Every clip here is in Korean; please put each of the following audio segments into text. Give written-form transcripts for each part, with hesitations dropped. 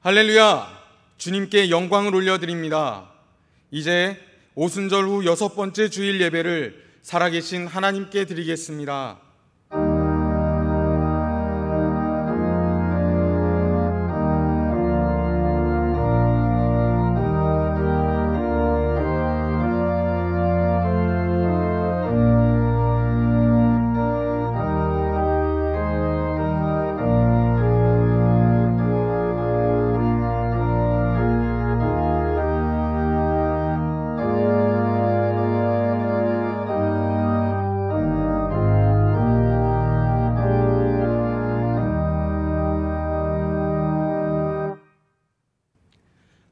할렐루야! 주님께 영광을 올려드립니다. 이제 오순절 후 6번째 주일 예배를 살아계신 하나님께 드리겠습니다.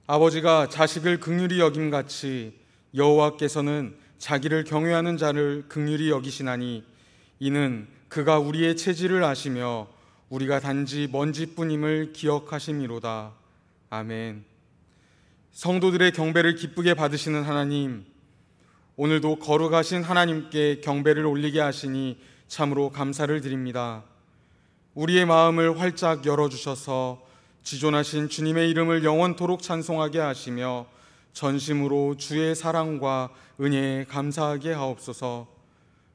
아버지가 자식을 긍휼히 여김같이 여호와께서는 자기를 경외하는 자를 긍휼히 여기시나니 이는 그가 우리의 체질을 아시며 우리가 단지 먼지뿐임을 기억하심이로다. 아멘. 성도들의 경배를 기쁘게 받으시는 하나님, 오늘도 거룩하신 하나님께 경배를 올리게 하시니 참으로 감사를 드립니다. 우리의 마음을 활짝 열어주셔서 지존하신 주님의 이름을 영원토록 찬송하게 하시며 전심으로 주의 사랑과 은혜에 감사하게 하옵소서.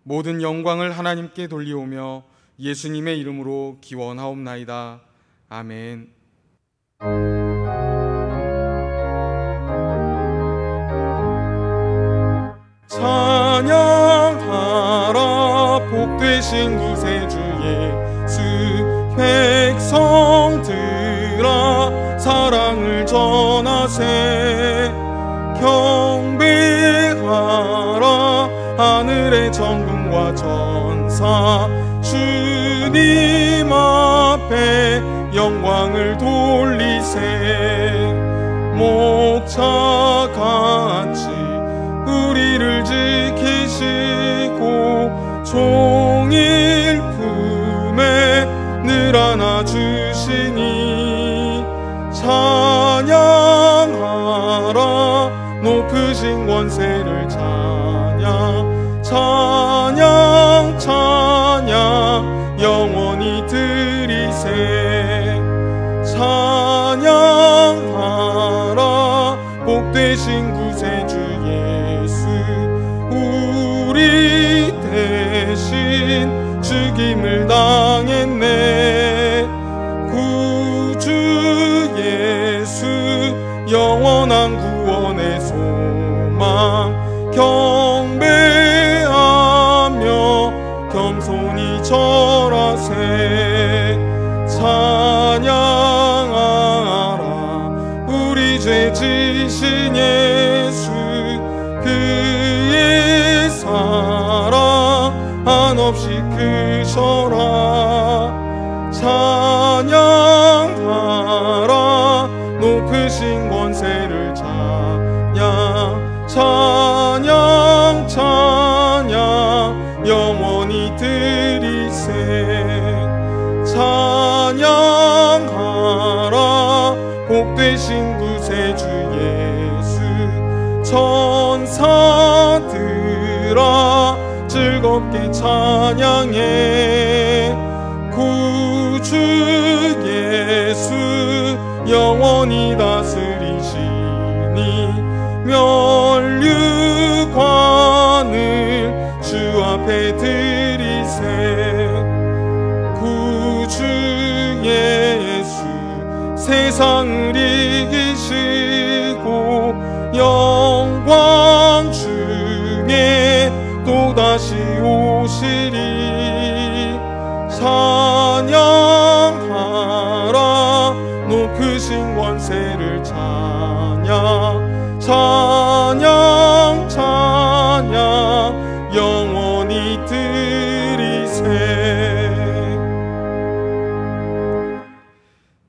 모든 영광을 하나님께 돌리오며 예수님의 이름으로 기원하옵나이다. 아멘. 찬양하라 복되신 구세주 예수. 백성들아 사랑을 전하세. 경배하라 하늘의 천군과 천사. 주님 앞에 영광을 돌리세. 목자같이 우리를 지키시고 종일 품에 늘 안아주시니 찬양하라 높으신 권세를. 찬양 찬양 찬양 영원히 드리세. 찬양하라 복되신 구세주 예수. 우리 대신 죽임을 당했네. 구주 예수 영원한 구원의 소망. 경배하며 겸손히 절하세. 찬양하라 우리 죄 지신 예수. 그의 사랑 한없이 크셔라. 찬양하라 높으신 권세를. 찬양 찬양 찬양 영원히 드리세. 찬양하라 복되신 구세주 예수. 천사들아 즐겁게 찬양해. 구주 예수 영원히 다스리시니 면류관을 주 앞에 드리세. 구주 예수 세상을 이기시고 영광 중에 또다시 오시리. 찬양하라 높으신 권세를. 찬양 찬양 찬양 영원히 드리세.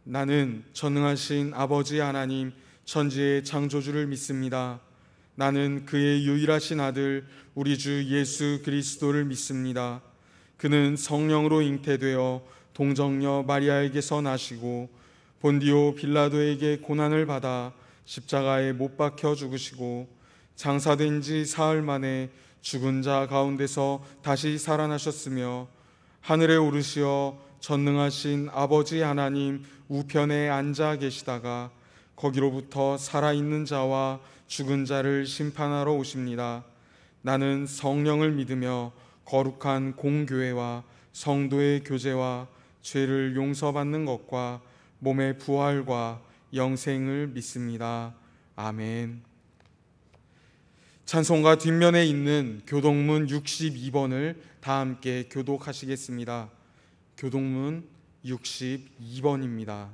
나는 전능하신 아버지 하나님 천지의 창조주를 믿습니다. 나는 그의 유일하신 아들 우리 주 예수 그리스도를 믿습니다. 그는 성령으로 잉태되어 동정녀 마리아에게서 나시고 본디오 빌라도에게 고난을 받아 십자가에 못 박혀 죽으시고 장사된 지 사흘 만에 죽은 자 가운데서 다시 살아나셨으며 하늘에 오르시어 전능하신 아버지 하나님 우편에 앉아 계시다가 거기로부터 살아있는 자와 죽은 자를 심판하러 오십니다. 나는 성령을 믿으며 거룩한 공교회와 성도의 교제와 죄를 용서받는 것과 몸의 부활과 영생을 믿습니다. 아멘. 찬송가 뒷면에 있는 교동문 62번을 다 함께 교독하시겠습니다. 교동문 62번입니다.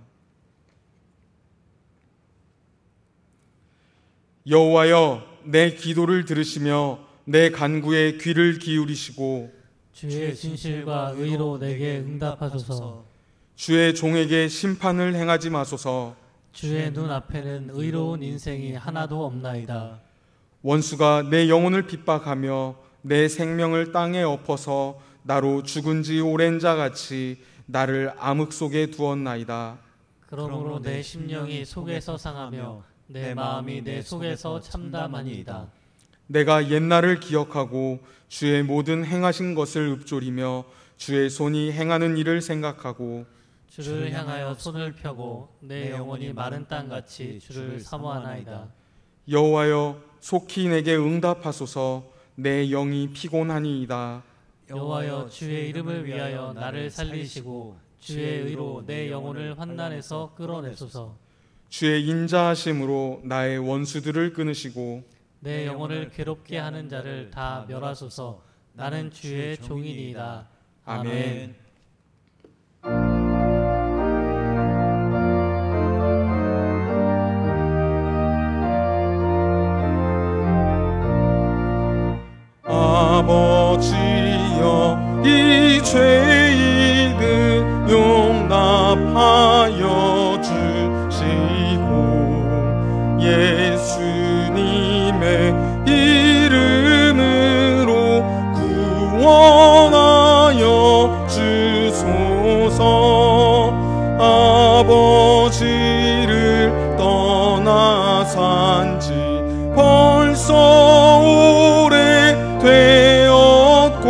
여호와여, 내 기도를 들으시며 내 간구에 귀를 기울이시고 주의 진실과 의로 내게 응답하소서. 주의 종에게 심판을 행하지 마소서. 주의 눈앞에는 의로운 인생이 하나도 없나이다. 원수가 내 영혼을 핍박하며 내 생명을 땅에 엎어서 나로 죽은 지 오랜 자같이 나를 암흑 속에 두었나이다. 그러므로 내 심령이 속에서 상하며 내 마음이 내 속에서 참담하니이다. 내가 옛날을 기억하고 주의 모든 행하신 것을 읊조리며 주의 손이 행하는 일을 생각하고 주를 향하여 손을 펴고 내 영혼이 마른 땅같이 주를 사모하나이다. 여호와여, 속히 내게 응답하소서. 내 영이 피곤하니이다. 여호와여, 주의 이름을 위하여 나를 살리시고 주의 의로 내 영혼을 환난에서 끌어내소서. 주의 인자하심으로 나의 원수들을 끊으시고 내 영혼을 괴롭게 하는 자를 다 멸하소서. 나는 주의 종이니이다. 아멘. 아버지여, 이 죄인을 용납하여 주시고 예수님의 이름으로 구원하여 주소서. 아버지를 떠나 산지 벌써 되었고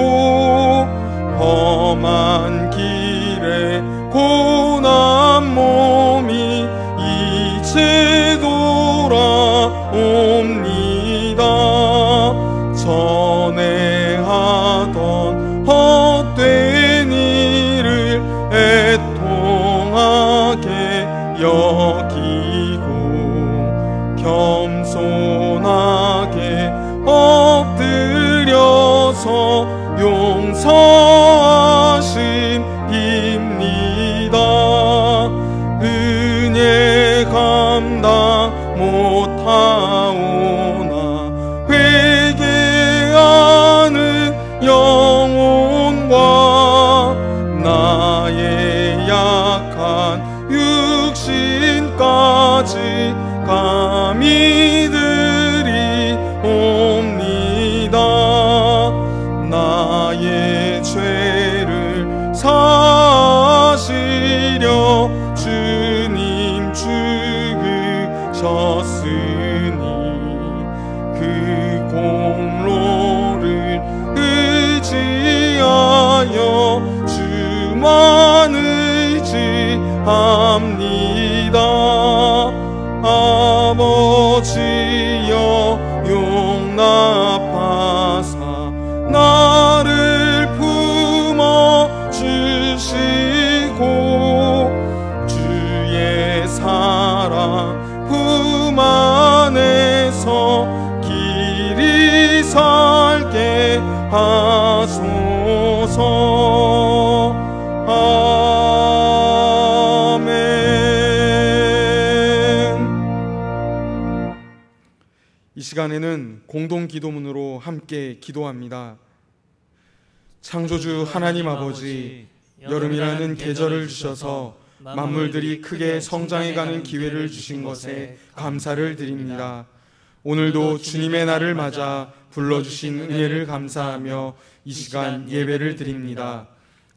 험한 길에 고난 몸이 이제 돌아옵니다. 전에 하던 헛된 일을 애통하게 여기고 겸손하게 엎드려서 용서하심 빕니다. 은혜 감당 못하오나 회개하는 영혼과 나의 약한 육신까지 감히 옵니다. 나의 죄를 사시려 주님 죽으셨으니 그 공로를 의지하여 주만 의지합니다. 아버지여, 용납하사 나를 품어 주시고 주의 사랑 품 안에서 길이 살게 하소서. 이 시간에는 공동기도문으로 함께 기도합니다. 창조주 하나님 아버지, 여름이라는 계절을 주셔서 만물들이 크게 성장해가는 기회를 주신 것에 감사를 드립니다. 오늘도 주님의 날을 맞아 불러주신 은혜를 감사하며 이 시간 예배를 드립니다.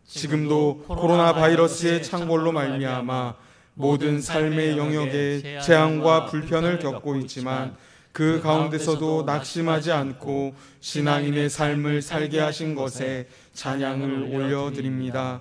지금도 코로나 바이러스의 창궐로 말미암아 모든 삶의 영역에 재앙과 불편을 겪고 있지만 그 가운데서도 낙심하지 않고 신앙인의 삶을 살게 하신 것에 찬양을 올려드립니다.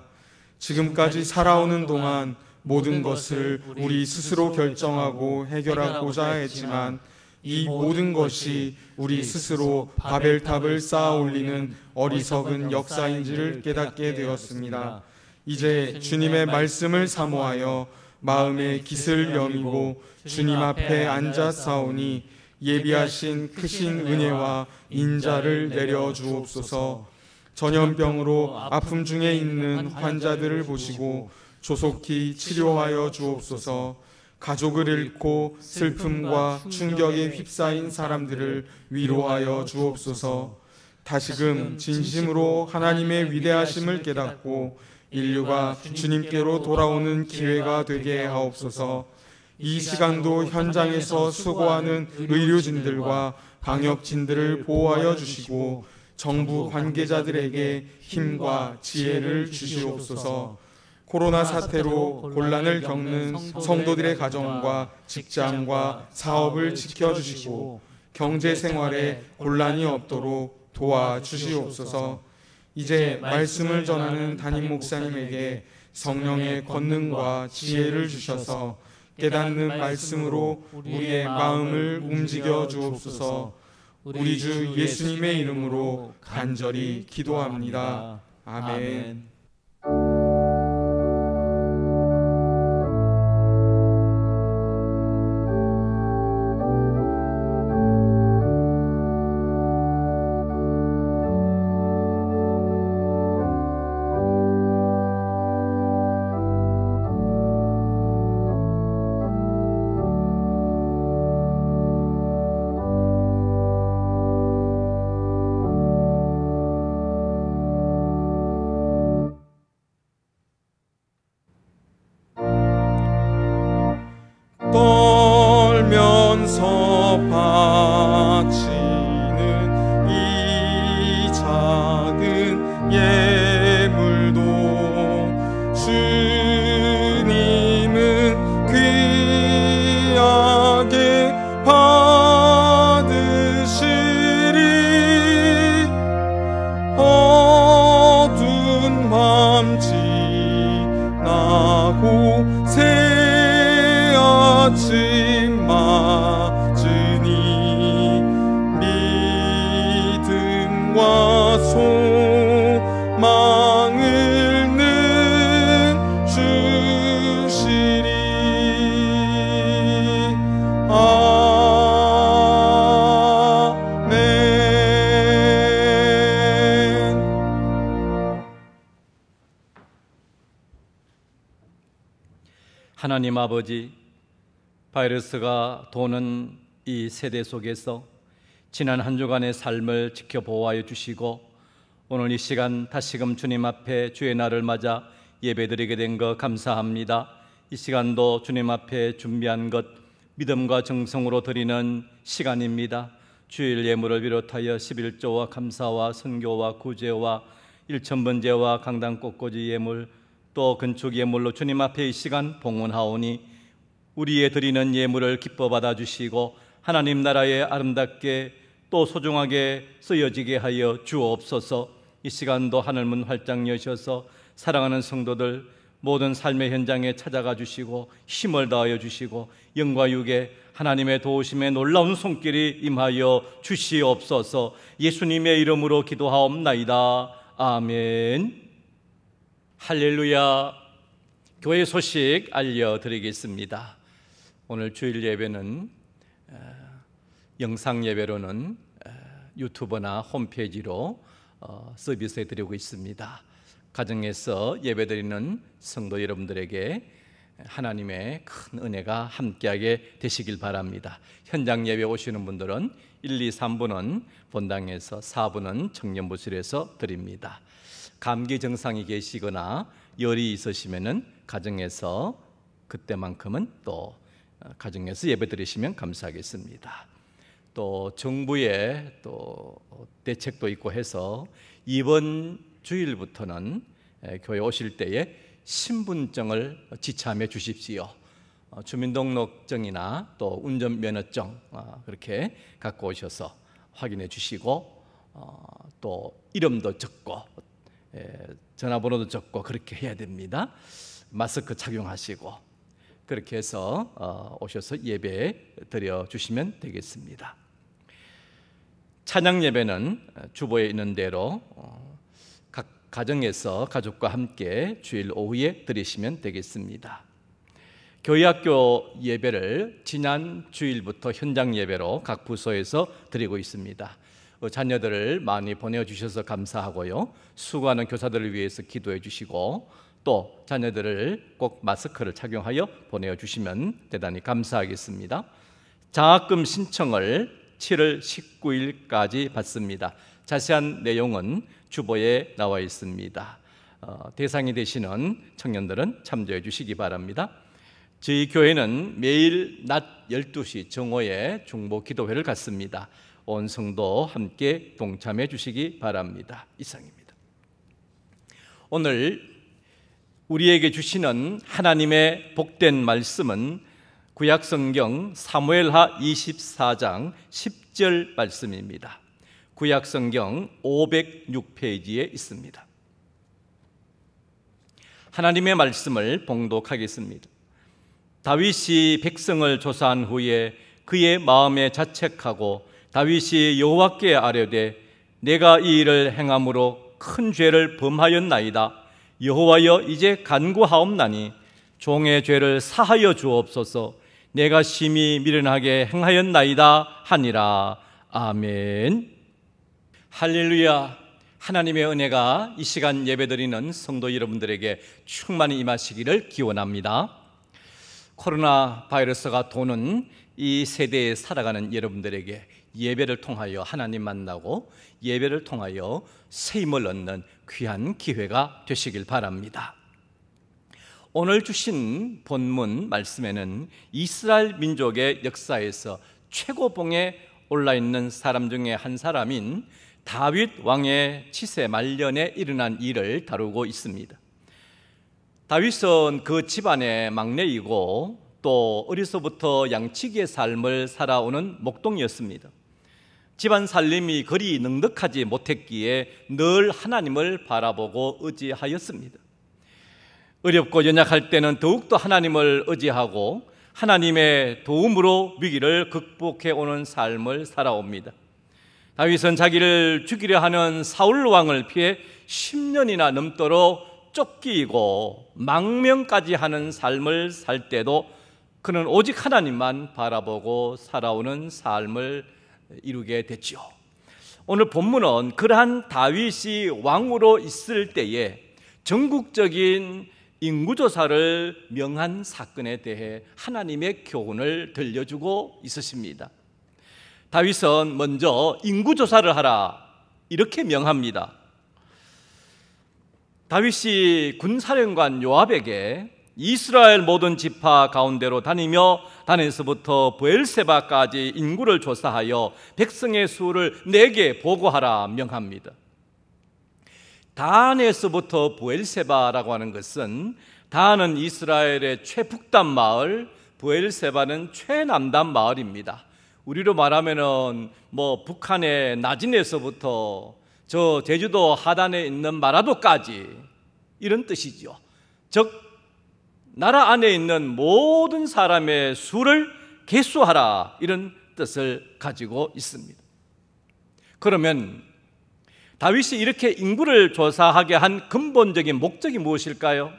지금까지 살아오는 동안 모든 것을 우리 스스로 결정하고 해결하고자 했지만 이 모든 것이 우리 스스로 바벨탑을 쌓아 올리는 어리석은 역사인지를 깨닫게 되었습니다. 이제 주님의 말씀을 사모하여 마음의 깃을 여미고 주님 앞에 앉아 싸우니 예비하신 크신 은혜와 인자를 내려 주옵소서. 전염병으로 아픔 중에 있는 환자들을 보시고 조속히 치료하여 주옵소서. 가족을 잃고 슬픔과 충격에 휩싸인 사람들을 위로하여 주옵소서. 다시금 진심으로 하나님의 위대하심을 깨닫고 인류가 주님께로 돌아오는 기회가 되게 하옵소서. 이 시간도 현장에서 수고하는 의료진들과 방역진들을 보호하여 주시고 정부 관계자들에게 힘과 지혜를 주시옵소서. 코로나 사태로 곤란을 겪는 성도들의 가정과 직장과 사업을 지켜주시고 경제 생활에 곤란이 없도록 도와주시옵소서. 이제 말씀을 전하는 담임 목사님에게 성령의 권능과 지혜를 주셔서 깨닫는 말씀으로 우리의 마음을 움직여 주옵소서. 우리 주 예수님의 이름으로 간절히 기도합니다. 아멘. 떨면서 바치는 이 작은 예물도 주님은 귀하게 받으시리. 어두운 밤 지나고 아침 맞으니 믿음과 소망을 늘 주시리. 아멘. 하나님 아버지, 바이러스가 도는 이 세대 속에서 지난 한 주간의 삶을 지켜보호하여 주시고 오늘 이 시간 다시금 주님 앞에 주의 날을 맞아 예배드리게 된 것 감사합니다. 이 시간도 주님 앞에 준비한 것 믿음과 정성으로 드리는 시간입니다. 주일 예물을 비롯하여 11조와 감사와 선교와 구제와 일천번제와 강단 꽃꽂이 예물 또 건축 예물로 주님 앞에 이 시간 봉헌하오니 우리의 드리는 예물을 기뻐 받아주시고 하나님 나라에 아름답게 또 소중하게 쓰여지게 하여 주옵소서. 이 시간도 하늘문 활짝 여셔서 사랑하는 성도들 모든 삶의 현장에 찾아가 주시고 힘을 다하여 주시고 영과 육에 하나님의 도우심에 놀라운 손길이 임하여 주시옵소서. 예수님의 이름으로 기도하옵나이다. 아멘. 할렐루야. 교회 소식 알려드리겠습니다. 오늘 주일 예배는 영상 예배로는 유튜브나 홈페이지로 서비스해 드리고 있습니다. 가정에서 예배드리는 성도 여러분들에게 하나님의 큰 은혜가 함께하게 되시길 바랍니다. 현장 예배 오시는 분들은 1, 2, 3분은 본당에서 4분은 청년부실에서 드립니다. 감기 증상이 계시거나 열이 있으시면은 가정에서 그때만큼은 또 가정에서 예배 드리시면 감사하겠습니다. 또 정부의 또 대책도 있고 해서 이번 주일부터는 교회 오실 때에 신분증을 지참해 주십시오. 주민등록증이나 또 운전면허증 그렇게 갖고 오셔서 확인해 주시고 또 이름도 적고 전화번호도 적고 그렇게 해야 됩니다. 마스크 착용하시고 그렇게 해서 오셔서 예배 드려주시면 되겠습니다. 찬양 예배는 주보에 있는 대로 각 가정에서 가족과 함께 주일 오후에 드리시면 되겠습니다. 교회학교 예배를 지난 주일부터 현장 예배로 각 부서에서 드리고 있습니다. 자녀들을 많이 보내주셔서 감사하고요. 수고하는 교사들을 위해서 기도해 주시고 또 자녀들을 꼭 마스크를 착용하여 보내주시면 대단히 감사하겠습니다. 장학금 신청을 7월 19일까지 받습니다. 자세한 내용은 주보에 나와 있습니다. 대상이 되시는 청년들은 참조해 주시기 바랍니다. 저희 교회는 매일 낮 12시 정오에 중보 기도회를 갖습니다. 온 성도 함께 동참해 주시기 바랍니다. 이상입니다. 오늘 우리에게 주시는 하나님의 복된 말씀은 구약성경 사무엘하 24장 10절 말씀입니다. 구약성경 506페이지에 있습니다. 하나님의 말씀을 봉독하겠습니다. 다윗이 백성을 조사한 후에 그의 마음에 자책하고 다윗이 여호와께 아뢰되 내가 이 일을 행함으로 큰 죄를 범하였나이다. 여호와여 이제 간구하옵나니 종의 죄를 사하여 주옵소서. 내가 심히 미련하게 행하였나이다 하니라. 아멘. 할렐루야. 하나님의 은혜가 이 시간 예배드리는 성도 여러분들에게 충만히 임하시기를 기원합니다. 코로나 바이러스가 도는 이 세대에 살아가는 여러분들에게 예배를 통하여 하나님 만나고 예배를 통하여 새 힘을 얻는 귀한 기회가 되시길 바랍니다. 오늘 주신 본문 말씀에는 이스라엘 민족의 역사에서 최고봉에 올라있는 사람 중에 한 사람인 다윗 왕의 치세 말년에 일어난 일을 다루고 있습니다. 다윗은 그 집안의 막내이고 또 어려서부터 양치기의 삶을 살아오는 목동이었습니다. 집안 살림이 그리 넉넉하지 못했기에 늘 하나님을 바라보고 의지하였습니다. 어렵고 연약할 때는 더욱더 하나님을 의지하고 하나님의 도움으로 위기를 극복해 오는 삶을 살아옵니다. 다윗은 자기를 죽이려 하는 사울 왕을 피해 10년이나 넘도록 쫓기고 망명까지 하는 삶을 살 때도 그는 오직 하나님만 바라보고 살아오는 삶을 이루게 됐죠. 오늘 본문은 그러한 다윗이 왕으로 있을 때에 전국적인 인구조사를 명한 사건에 대해 하나님의 교훈을 들려주고 있으십니다. 다윗은 먼저 인구조사를 하라 이렇게 명합니다. 다윗이 군사령관 요압에게 이스라엘 모든 지파 가운데로 다니며 단에서부터 브엘세바까지 인구를 조사하여 백성의 수를 내게 보고하라 명합니다. 단에서부터 브엘세바라고 하는 것은 단은 이스라엘의 최북단 마을, 브엘세바는 최남단 마을입니다. 우리로 말하면은 북한의 나진에서부터 저 제주도 하단에 있는 마라도까지 이런 뜻이죠. 즉 나라 안에 있는 모든 사람의 수를 계수하라 이런 뜻을 가지고 있습니다. 그러면 다윗이 이렇게 인구를 조사하게 한 근본적인 목적이 무엇일까요?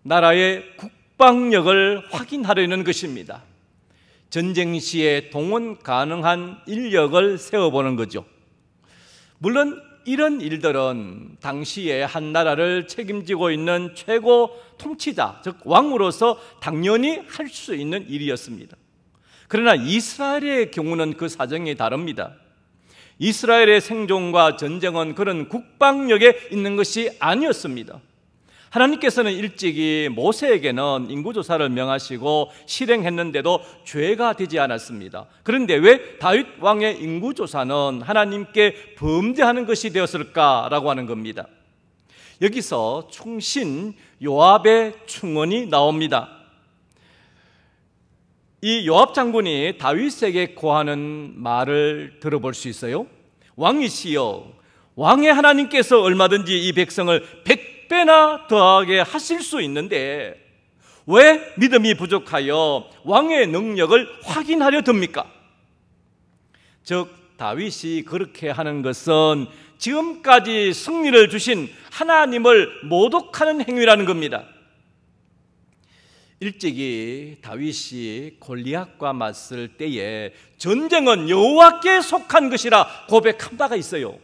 나라의 국방력을 확인하려는 것입니다. 전쟁 시에 동원 가능한 인력을 세워보는 거죠. 물론 이런 일들은 당시에 한 나라를 책임지고 있는 최고 통치자, 즉 왕으로서 당연히 할 수 있는 일이었습니다. 그러나 이스라엘의 경우는 그 사정이 다릅니다. 이스라엘의 생존과 전쟁은 그런 국방력에 있는 것이 아니었습니다. 하나님께서는 일찍이 모세에게는 인구조사를 명하시고 실행했는데도 죄가 되지 않았습니다. 그런데 왜 다윗 왕의 인구조사는 하나님께 범죄하는 것이 되었을까라고 하는 겁니다. 여기서 충신 요압의 충언이 나옵니다. 이 요압 장군이 다윗에게 고하는 말을 들어볼 수 있어요. 왕이시여, 왕의 하나님께서 얼마든지 이 백성을 100배나 더하게 하실 수 있는데 왜 믿음이 부족하여 왕의 능력을 확인하려 듭니까? 즉 다윗이 그렇게 하는 것은 지금까지 승리를 주신 하나님을 모독하는 행위라는 겁니다. 일찍이 다윗이 골리앗과 맞설 때에 전쟁은 여호와께 속한 것이라 고백한 바가 있어요.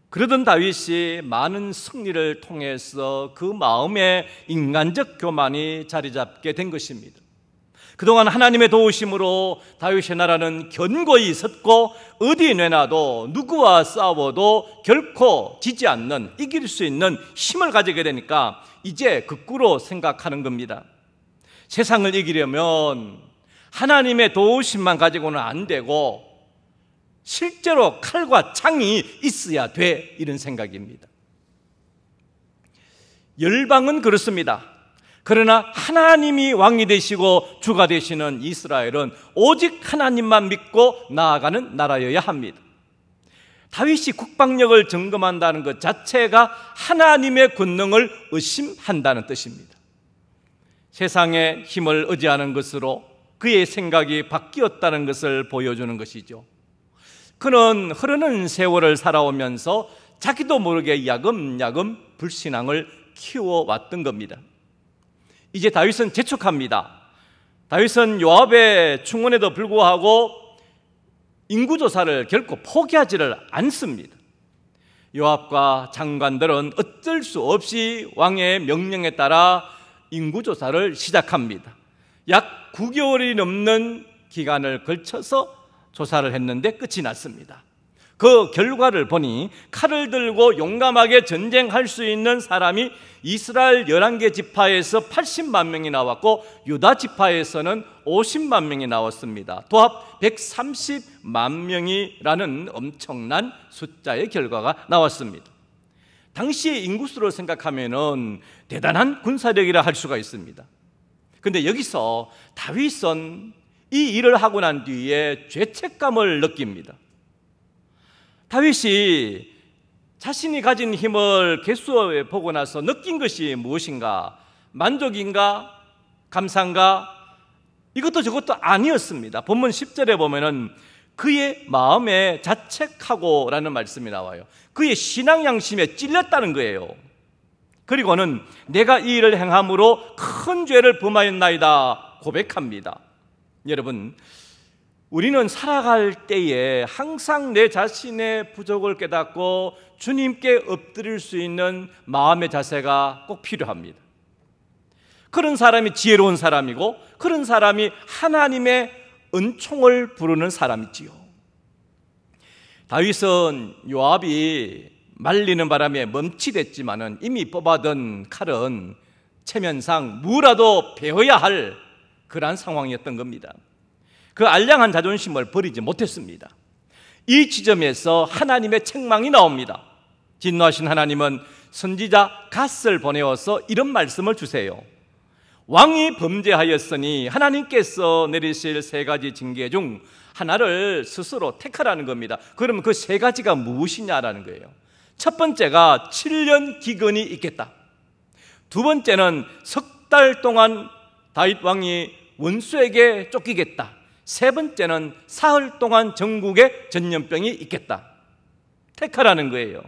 그러던 다윗이 많은 승리를 통해서 그 마음에 인간적 교만이 자리 잡게 된 것입니다. 그동안 하나님의 도우심으로 다윗의 나라는 견고히 섰고 어디 내놔도 누구와 싸워도 결코 지지 않는, 이길 수 있는 힘을 가지게 되니까 이제 거꾸로 생각하는 겁니다. 세상을 이기려면 하나님의 도우심만 가지고는 안 되고 실제로 칼과 창이 있어야 돼, 이런 생각입니다. 열방은 그렇습니다. 그러나 하나님이 왕이 되시고 주가 되시는 이스라엘은 오직 하나님만 믿고 나아가는 나라여야 합니다. 다윗이 국방력을 점검한다는 것 자체가 하나님의 권능을 의심한다는 뜻입니다. 세상의 힘을 의지하는 것으로 그의 생각이 바뀌었다는 것을 보여주는 것이죠. 그는 흐르는 세월을 살아오면서 자기도 모르게 야금야금 불신앙을 키워왔던 겁니다. 이제 다윗은 재촉합니다. 다윗은 요압의 충원에도 불구하고 인구조사를 결코 포기하지를 않습니다. 요압과 장관들은 어쩔 수 없이 왕의 명령에 따라 인구조사를 시작합니다. 약 9개월이 넘는 기간을 걸쳐서 조사를 했는데 끝이 났습니다. 그 결과를 보니 칼을 들고 용감하게 전쟁할 수 있는 사람이 이스라엘 11개 지파에서 80만 명이 나왔고 유다 지파에서는 50만 명이 나왔습니다. 도합 130만 명이라는 엄청난 숫자의 결과가 나왔습니다. 당시의 인구수를 생각하면 대단한 군사력이라 할 수가 있습니다. 그런데 여기서 다윗은 이 일을 하고 난 뒤에 죄책감을 느낍니다. 다윗이 자신이 가진 힘을 개수해 보고 나서 느낀 것이 무엇인가? 만족인가? 감사인가? 이것도 저것도 아니었습니다. 본문 10절에 보면은 그의 마음에 자책하고 라는 말씀이 나와요. 그의 신앙 양심에 찔렸다는 거예요. 그리고는 내가 이 일을 행함으로 큰 죄를 범하였나이다 고백합니다. 여러분, 우리는 살아갈 때에 항상 내 자신의 부족을 깨닫고 주님께 엎드릴 수 있는 마음의 자세가 꼭 필요합니다. 그런 사람이 지혜로운 사람이고 그런 사람이 하나님의 은총을 부르는 사람이지요. 다윗은 요압이 말리는 바람에 멈칫했지만은 이미 뽑아둔 칼은 체면상 무라도 베어야 할 그러한 상황이었던 겁니다. 그 알량한 자존심을 버리지 못했습니다. 이 지점에서 하나님의 책망이 나옵니다. 진노하신 하나님은 선지자 갓을 보내어서 이런 말씀을 주세요. 왕이 범죄하였으니 하나님께서 내리실 3가지 징계 중 하나를 스스로 택하라는 겁니다. 그러면 그 3가지가 무엇이냐라는 거예요. 첫 번째가 7년 기근이 있겠다. 두 번째는 석 달 동안 다윗 왕이 원수에게 쫓기겠다. 세 번째는 사흘 동안 전국에 전염병이 있겠다. 택하라는 거예요.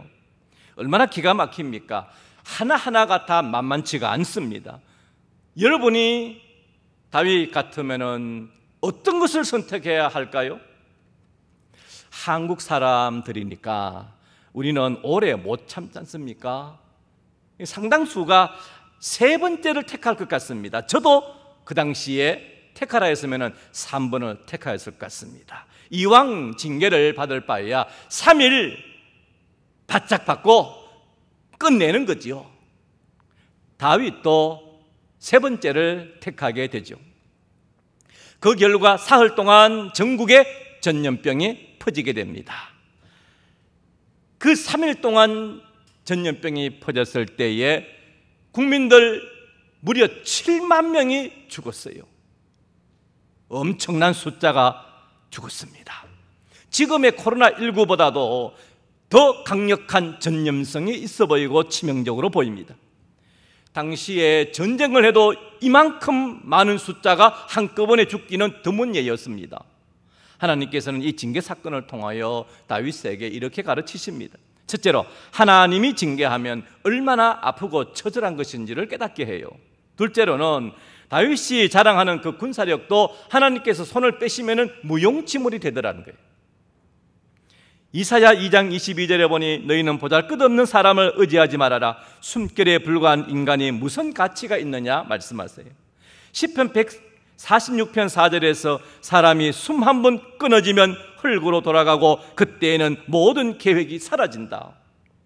얼마나 기가 막힙니까? 하나하나가 다 만만치가 않습니다. 여러분이 다윗 같으면은 어떤 것을 선택해야 할까요? 한국 사람들이니까 우리는 오래 못 참지 않습니까? 상당수가 세 번째를 택할 것 같습니다. 저도 그 당시에 택하라 했으면 3번을 택하였을 것 같습니다. 이왕 징계를 받을 바에야 3일 바짝 받고 끝내는 거지요. 다윗도 세 번째를 택하게 되죠. 그 결과 사흘 동안 전국에 전염병이 퍼지게 됩니다. 그 3일 동안 전염병이 퍼졌을 때에 국민들 무려 7만 명이 죽었어요. 엄청난 숫자가 죽었습니다. 지금의 코로나19보다도 더 강력한 전념성이 있어 보이고 치명적으로 보입니다. 당시에 전쟁을 해도 이만큼 많은 숫자가 한꺼번에 죽기는 드문 예였습니다. 하나님께서는 이 징계 사건을 통하여 다윗에게 이렇게 가르치십니다. 첫째로, 하나님이 징계하면 얼마나 아프고 처절한 것인지를 깨닫게 해요. 둘째로는 다윗이 자랑하는 그 군사력도 하나님께서 손을 빼시면 무용지물이 되더라는 거예요. 이사야 2장 22절에 보니 너희는 보잘것없는 사람을 의지하지 말아라. 숨결에 불과한 인간이 무슨 가치가 있느냐 말씀하세요. 시편 146편 4절에서 사람이 숨 한 번 끊어지면 흙으로 돌아가고 그때에는 모든 계획이 사라진다.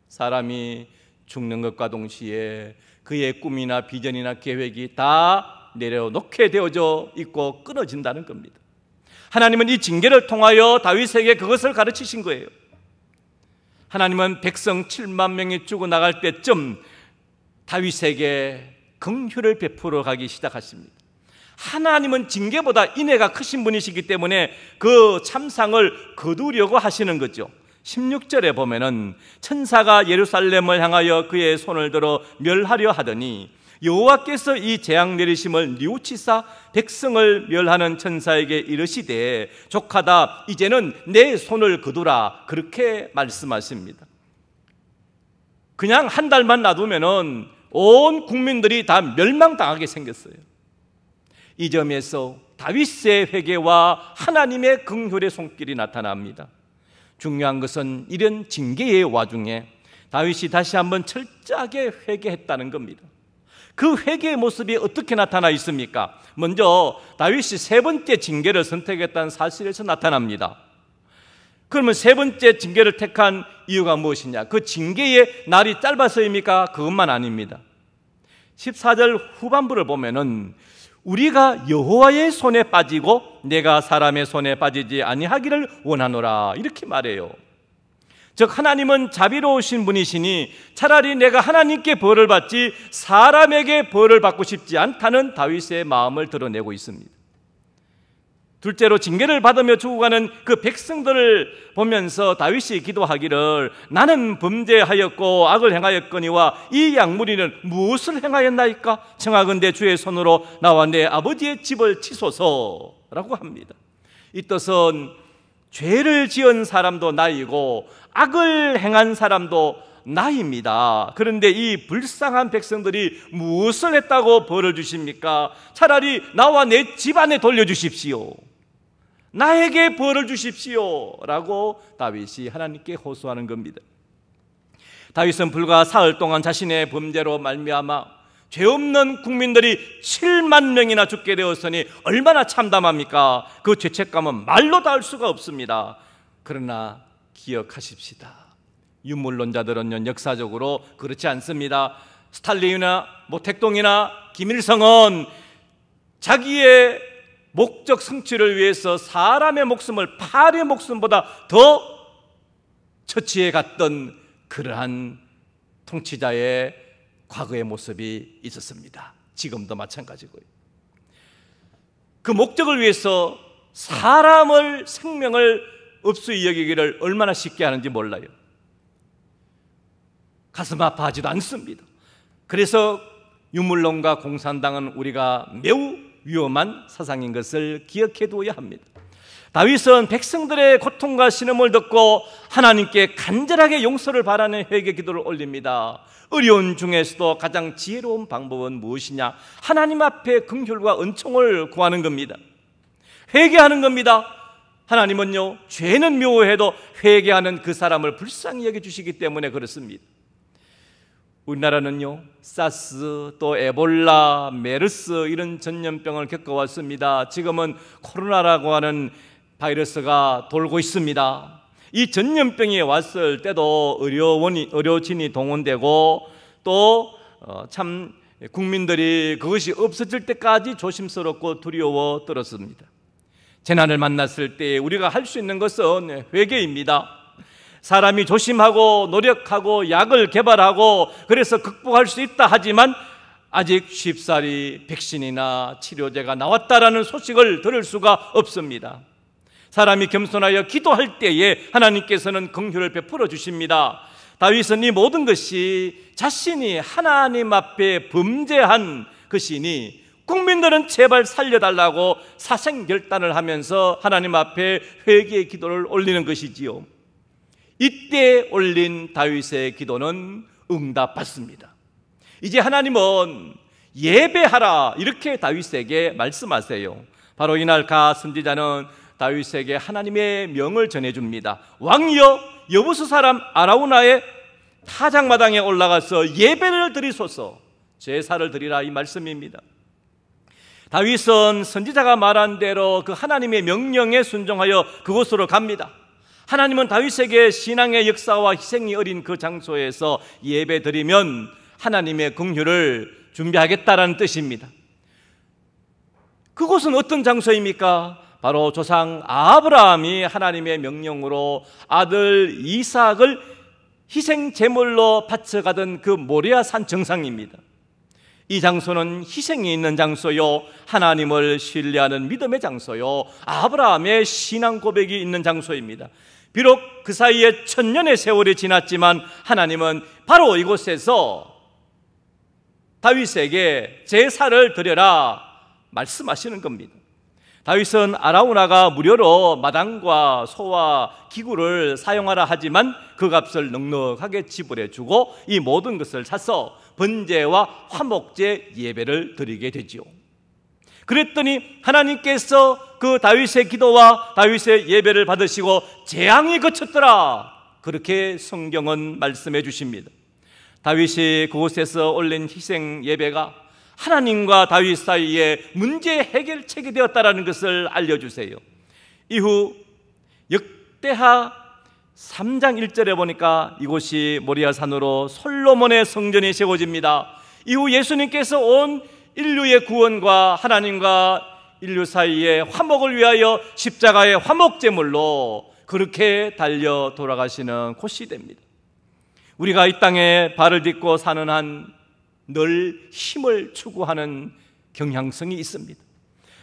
사람이 죽는 것과 동시에 그의 꿈이나 비전이나 계획이 다 내려놓게 되어져 있고 끊어진다는 겁니다. 하나님은 이 징계를 통하여 다윗에게 그것을 가르치신 거예요. 하나님은 백성 7만 명이 죽어나갈 때쯤 다윗에게 긍휼을 베풀어 가기 시작하십니다. 하나님은 징계보다 인애가 크신 분이시기 때문에 그 참상을 거두려고 하시는 거죠. 16절에 보면은 천사가 예루살렘을 향하여 그의 손을 들어 멸하려 하더니 여호와께서 이 재앙 내리심을 뉘우치사 백성을 멸하는 천사에게 이르시되 족하다, 이제는 내 손을 거두라, 그렇게 말씀하십니다. 그냥 한 달만 놔두면은 온 국민들이 다 멸망당하게 생겼어요. 이 점에서 다윗의 회개와 하나님의 긍휼의 손길이 나타납니다. 중요한 것은 이런 징계의 와중에 다윗이 다시 한번 철저하게 회개했다는 겁니다. 그 회개의 모습이 어떻게 나타나 있습니까? 먼저 다윗이 세 번째 징계를 선택했다는 사실에서 나타납니다. 그러면 세 번째 징계를 택한 이유가 무엇이냐? 그 징계의 날이 짧아서입니까? 그것만 아닙니다. 14절 후반부를 보면은 우리가 여호와의 손에 빠지고 내가 사람의 손에 빠지지 아니하기를 원하노라, 이렇게 말해요. 즉 하나님은 자비로우신 분이시니 차라리 내가 하나님께 벌을 받지 사람에게 벌을 받고 싶지 않다는 다윗의 마음을 드러내고 있습니다. 둘째로 징계를 받으며 죽어가는 그 백성들을 보면서 다윗이 기도하기를 나는 범죄하였고 악을 행하였거니와 이 양무리는 무엇을 행하였나이까? 청하건대 주의 손으로 나와 내 아버지의 집을 치소서라고 합니다. 이 뜻은 죄를 지은 사람도 나이고 악을 행한 사람도 나입니다. 그런데 이 불쌍한 백성들이 무엇을 했다고 벌을 주십니까? 차라리 나와 내 집안에 돌려주십시오. 나에게 벌을 주십시오 라고 다윗이 하나님께 호소하는 겁니다. 다윗은 불과 사흘 동안 자신의 범죄로 말미암아 죄 없는 국민들이 7만 명이나 죽게 되었으니 얼마나 참담합니까? 그 죄책감은 말로 닿을 수가 없습니다. 그러나 기억하십시다. 유물론자들은 역사적으로 그렇지 않습니다. 스탈린이나 모택동이나 김일성은 자기의 목적 성취를 위해서 사람의 목숨을 팔의 목숨보다 더 처치해 갔던 그러한 통치자의 과거의 모습이 있었습니다. 지금도 마찬가지고요. 그 목적을 위해서 사람을 생명을 없이 여기기를 얼마나 쉽게 하는지 몰라요. 가슴 아파하지도 않습니다. 그래서 유물론과 공산당은 우리가 매우 위험한 사상인 것을 기억해 두어야 합니다. 다윗은 백성들의 고통과 신음을 듣고 하나님께 간절하게 용서를 바라는 회개 기도를 올립니다. 어려운 중에서도 가장 지혜로운 방법은 무엇이냐? 하나님 앞에 긍휼과 은총을 구하는 겁니다. 회개하는 겁니다. 하나님은요, 죄는 묘해도 회개하는 그 사람을 불쌍히 여겨주시기 때문에 그렇습니다. 우리나라는요, 사스, 또 에볼라, 메르스 이런 전염병을 겪어왔습니다. 지금은 코로나라고 하는 바이러스가 돌고 있습니다. 이 전염병이 왔을 때도 의료진이 동원되고 또 참 국민들이 그것이 없어질 때까지 조심스럽고 두려워 떨었습니다. 재난을 만났을 때 우리가 할 수 있는 것은 회개입니다. 사람이 조심하고 노력하고 약을 개발하고 그래서 극복할 수 있다 하지만 아직 쉽사리 백신이나 치료제가 나왔다라는 소식을 들을 수가 없습니다. 사람이 겸손하여 기도할 때에 하나님께서는 긍휼을 베풀어 주십니다. 다윗은 이 모든 것이 자신이 하나님 앞에 범죄한 것이니 국민들은 제발 살려달라고 사생결단을 하면서 하나님 앞에 회개의 기도를 올리는 것이지요. 이때 올린 다윗의 기도는 응답받습니다. 이제 하나님은 예배하라 이렇게 다윗에게 말씀하세요. 바로 이날 가 선지자는 다윗에게 하나님의 명을 전해줍니다. 왕이여, 여부스 사람 아라우나의 타작마당에 올라가서 예배를 드리소서, 제사를 드리라, 이 말씀입니다. 다윗은 선지자가 말한 대로 그 하나님의 명령에 순종하여 그곳으로 갑니다. 하나님은 다윗에게 신앙의 역사와 희생이 어린 그 장소에서 예배 드리면 하나님의 긍휼을 준비하겠다라는 뜻입니다. 그곳은 어떤 장소입니까? 바로 조상 아브라함이 하나님의 명령으로 아들 이삭을 희생 제물로 바쳐가던 그 모리아산 정상입니다. 이 장소는 희생이 있는 장소요, 하나님을 신뢰하는 믿음의 장소요, 아브라함의 신앙 고백이 있는 장소입니다. 비록 그 사이에 1000년의 세월이 지났지만 하나님은 바로 이곳에서 다윗에게 제사를 드려라 말씀하시는 겁니다. 다윗은 아라우나가 무료로 마당과 소와 기구를 사용하라 하지만 그 값을 넉넉하게 지불해 주고 이 모든 것을 사서 번제와 화목제 예배를 드리게 되지요. 그랬더니 하나님께서 그 다윗의 기도와 다윗의 예배를 받으시고 재앙이 그쳤더라, 그렇게 성경은 말씀해 주십니다. 다윗이 그곳에서 올린 희생 예배가 하나님과 다윗 사이에 문제 해결책이 되었다는 것을 알려주세요. 이후 역대하 3장 1절에 보니까 이곳이 모리아산으로 솔로몬의 성전이 세워집니다. 이후 예수님께서 온 인류의 구원과 하나님과 인류 사이에 화목을 위하여 십자가의 화목제물로 그렇게 달려 돌아가시는 곳이 됩니다. 우리가 이 땅에 발을 딛고 사는 한 늘 힘을 추구하는 경향성이 있습니다.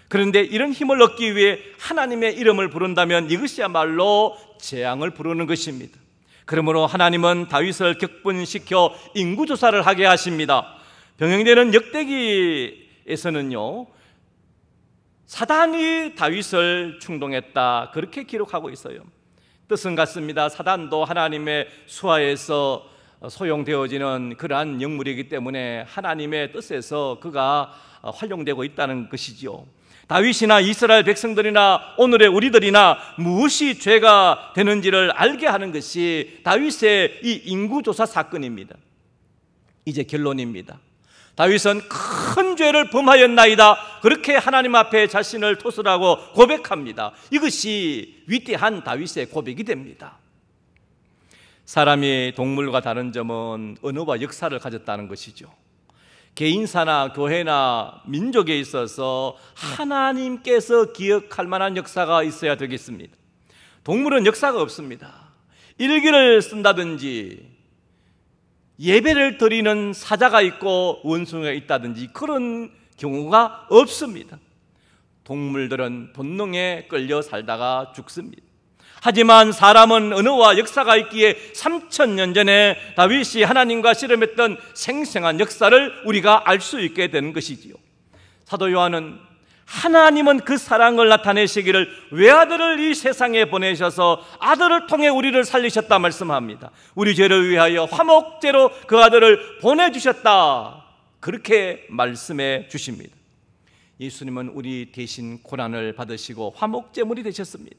그런데 이런 힘을 얻기 위해 하나님의 이름을 부른다면 이것이야말로 재앙을 부르는 것입니다. 그러므로 하나님은 다윗을 격분시켜 인구조사를 하게 하십니다. 병행되는 역대기에서는요, 사단이 다윗을 충동했다, 그렇게 기록하고 있어요. 뜻은 같습니다. 사단도 하나님의 수하에서 소용되어지는 그러한 영물이기 때문에 하나님의 뜻에서 그가 활용되고 있다는 것이지요. 다윗이나 이스라엘 백성들이나 오늘의 우리들이나 무엇이 죄가 되는지를 알게 하는 것이 다윗의 이 인구조사 사건입니다. 이제 결론입니다. 다윗은 큰 죄를 범하였나이다, 그렇게 하나님 앞에 자신을 토설하고 고백합니다. 이것이 위대한 다윗의 고백이 됩니다. 사람이 동물과 다른 점은 언어와 역사를 가졌다는 것이죠. 개인사나 교회나 민족에 있어서 하나님께서 기억할 만한 역사가 있어야 되겠습니다. 동물은 역사가 없습니다. 일기를 쓴다든지 예배를 드리는 사자가 있고 원숭이가 있다든지 그런 경우가 없습니다. 동물들은 본능에 끌려 살다가 죽습니다. 하지만 사람은 언어와 역사가 있기에 3000년 전에 다윗이 하나님과 씨름했던 생생한 역사를 우리가 알 수 있게 되는 것이지요. 사도 요한은 하나님은 그 사랑을 나타내시기를 외아들을 이 세상에 보내셔서 아들을 통해 우리를 살리셨다 말씀합니다. 우리 죄를 위하여 화목제로 그 아들을 보내주셨다, 그렇게 말씀해 주십니다. 예수님은 우리 대신 고난을 받으시고 화목제물이 되셨습니다.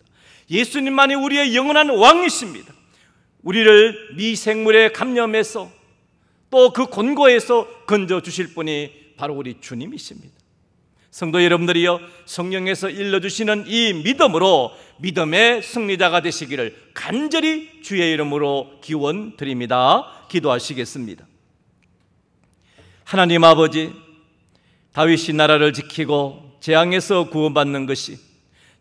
예수님만이 우리의 영원한 왕이십니다. 우리를 미생물에 감염해서 또 그 곤고에서 건져주실 분이 바로 우리 주님이십니다. 성도 여러분들이여, 성령에서 일러주시는 이 믿음으로 믿음의 승리자가 되시기를 간절히 주의 이름으로 기원드립니다. 기도하시겠습니다. 하나님 아버지, 다윗이 나라를 지키고 재앙에서 구원받는 것이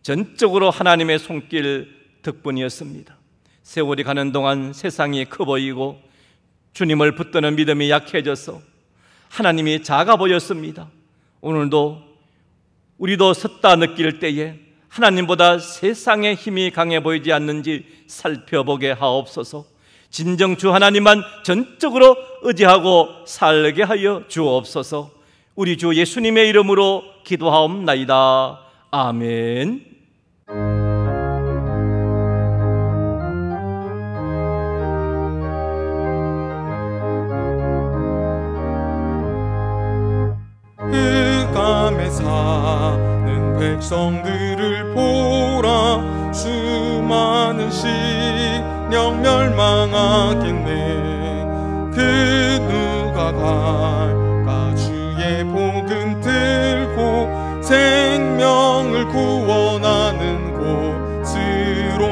전적으로 하나님의 손길 덕분이었습니다. 세월이 가는 동안 세상이 커 보이고 주님을 붙드는 믿음이 약해져서 하나님이 작아 보였습니다. 오늘도 우리도 섰다 느낄 때에 하나님보다 세상의 힘이 강해 보이지 않는지 살펴보게 하옵소서. 진정 주 하나님만 전적으로 의지하고 살게 하여 주옵소서. 우리 주 예수님의 이름으로 기도하옵나이다. 아멘. 흑암에 사는 백성들을 보라. 수많은 식량 멸망하겠네. 그 누가 갈까? 주의 복음 들고 생명을 구원하는 곳으로.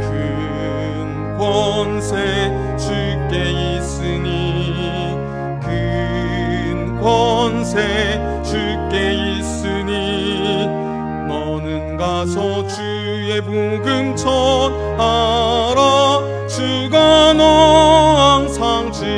큰 권세 주께 있으니, 큰 권세 주께 있으니, 너는 가서 주의 복음 전하라. 주가 너 항상 지키리라.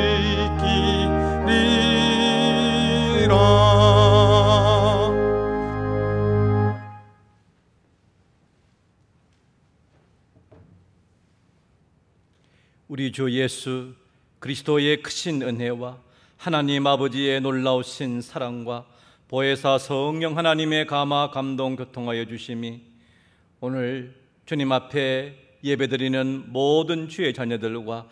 우리 주 예수 그리스도의 크신 은혜와 하나님 아버지의 놀라우신 사랑과 보혜사 성령 하나님의 감화 감동 교통하여 주심이 오늘 주님 앞에 예배드리는 모든 주의 자녀들과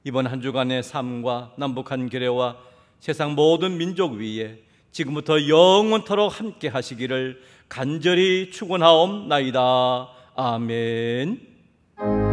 이번 한 주간의 삶과 남북한 교례와 세상 모든 민족 위에 지금부터 영원토록 함께 하시기를 간절히 축원하옵나이다. 아멘.